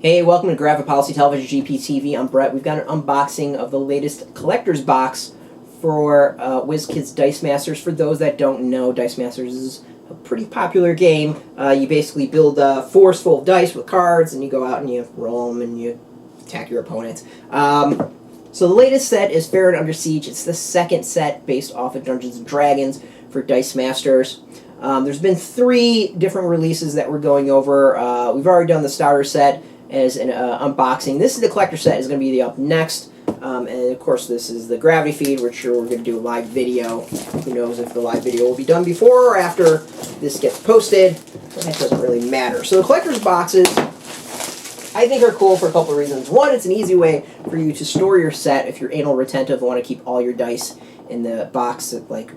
Hey, welcome to Graphic Policy Television GPTV. I'm Brett. We've got an unboxing of the latest collector's box for Wizkids Dice Masters. For those that don't know, Dice Masters is a pretty popular game. You basically build fours full of dice with cards, and you go out and you roll them and you attack your opponents. So the latest set is Faerun Under Siege. It's the second set based off of Dungeons & Dragons for Dice Masters. There's been 3 different releases that we're going over. We've already done the starter set as an unboxing. This is the collector set, is going to be up next. And of course this is the gravity feed, which we're going to do a live video. Who knows if the live video will be done before or after this gets posted. But that doesn't really matter. So the collector's boxes, I think, are cool for a couple of reasons. One, it's an easy way for you to store your set if you're anal retentive and want to keep all your dice in the box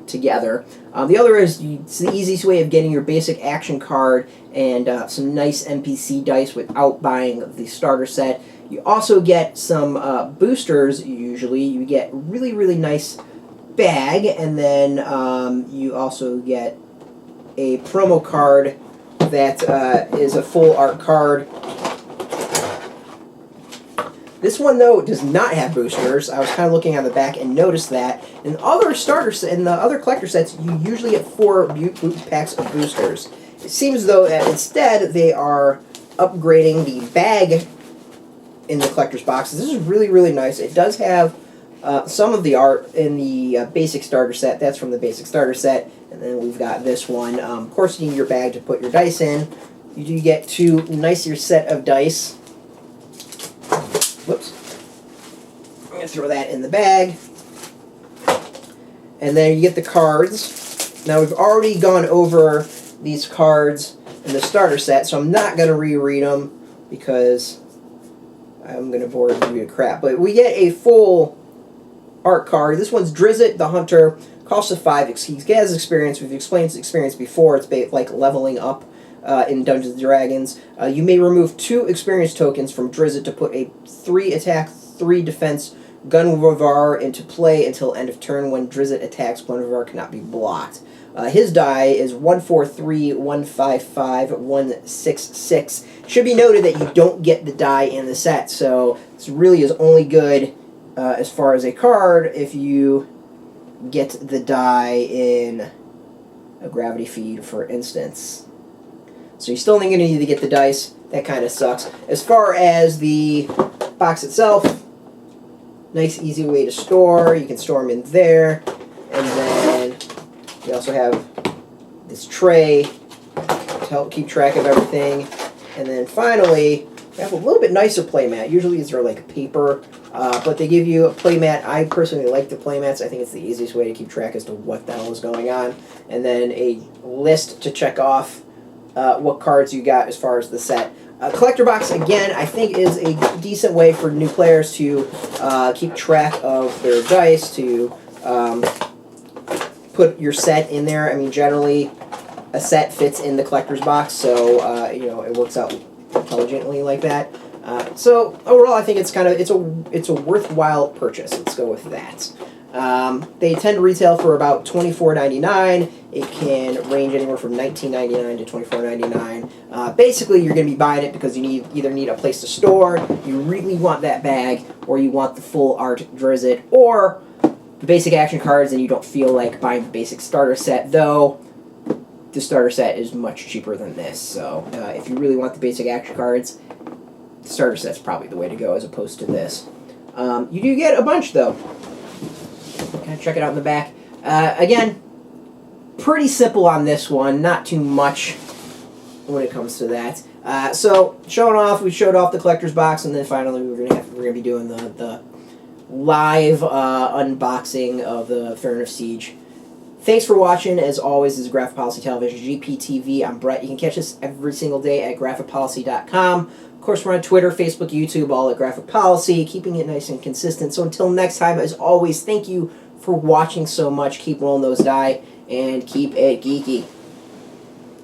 together. The other is it's the easiest way of getting your basic action card and some nice NPC dice without buying the starter set. You also get some boosters. Usually you get really nice bag, and then you also get a promo card that is a full art card. This one, though, does not have boosters. I was kind of looking on the back and noticed that. In other starters, in the other collector sets, you usually get 4 packs of boosters. It seems, though, that instead they are upgrading the bag in the collector's boxes. This is really nice. It does have some of the art in the basic starter set. That's from the basic starter set. And then we've got this one. Of course, you need your bag to put your dice in. You do get 2 nicer set of dice. Whoops. I'm going to throw that in the bag. And then you get the cards. Now, we've already gone over these cards in the starter set, so I'm not going to reread them because I'm going to bore you to crap. But we get a full art card. This one's Drizzt the Hunter. Cost of 5. He has experience. We've explained his experience before. It's like leveling up in Dungeons & Dragons. You may remove 2 experience tokens from Drizzt to put a 3 attack, 3 defense Gunwavar into play until end of turn. When Drizzt attacks, Gunwavar cannot be blocked. His die is 143, 155, 166. Should be noted that you don't get the die in the set, so this really is only good as far as a card if you get the die in a gravity feed, for instance. So you're still only going to need to get the dice. That kind of sucks. As far as the box itself, nice, easy way to store. You can store them in there. And then you also have this tray to help keep track of everything. And then finally, we have a little bit nicer playmat. Usually these are like paper, but they give you a playmat. I personally like the playmats. I think it's the easiest way to keep track as to what the hell is going on. And then a list to check off what cards you got as far as the set. Collector box, again, I think is a decent way for new players to keep track of their dice, to put your set in there. I mean, generally, a set fits in the collector's box, so you know, it works out intelligently like that. So overall, I think it's a worthwhile purchase. Let's go with that. They tend to retail for about $24.99. It can range anywhere from $19.99 to $24.99. Basically, you're going to be buying it because you either need a place to store, you really want that bag, or you want the full art Drizzt, or the basic action cards, and you don't feel like buying the basic starter set, though the starter set is much cheaper than this. So if you really want the basic action cards, the starter set's probably the way to go as opposed to this. You do get a bunch, though. Kind of check it out in the back. Again, pretty simple on this one. Not too much when it comes to that. So showing off, we showed off the collector's box, and then finally we're gonna be doing the live unboxing of the Faerun of Siege. Thanks for watching. As always, this is Graphic Policy Television GPTV. I'm Brett. You can catch us every single day at graphicpolicy.com. Of course, we're on Twitter, Facebook, YouTube, all at Graphic Policy, keeping it nice and consistent. So until next time, as always, thank you for watching so much. Keep rolling those die, and keep it geeky.